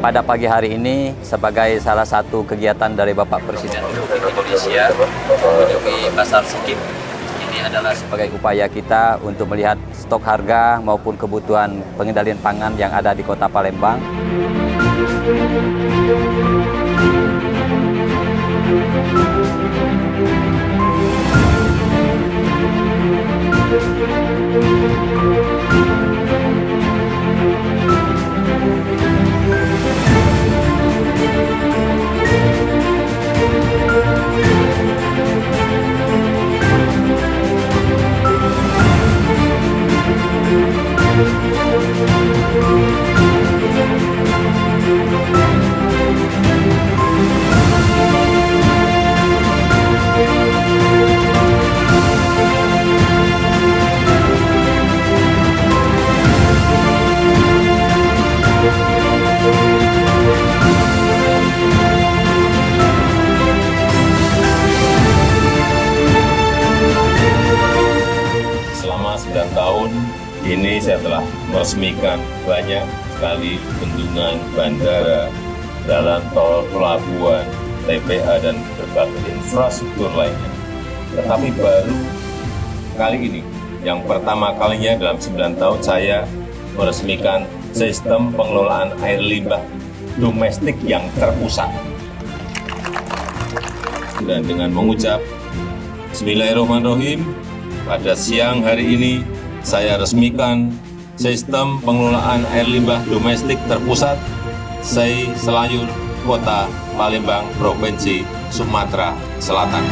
pada pagi hari ini sebagai salah satu kegiatan dari Bapak Presiden Republik Indonesia mengunjungi Pasar Sikip. Ini adalah sebagai upaya kita untuk melihat stok harga maupun kebutuhan pengendalian pangan yang ada di Kota Palembang. Selama 9 tahun ini saya telah meresmikan banyak sekali bendungan, bandara, jalan tol, pelabuhan, TPA, dan berbagai infrastruktur lainnya. Tetapi baru kali ini, yang pertama kalinya dalam 9 tahun saya meresmikan sistem pengelolaan air limbah domestik yang terpusat. Dan dengan mengucap Bismillahirrahmanirrahim, pada siang hari ini saya resmikan sistem pengelolaan air limbah domestik terpusat Sei Selayur, Kota Palembang, Provinsi Sumatera Selatan.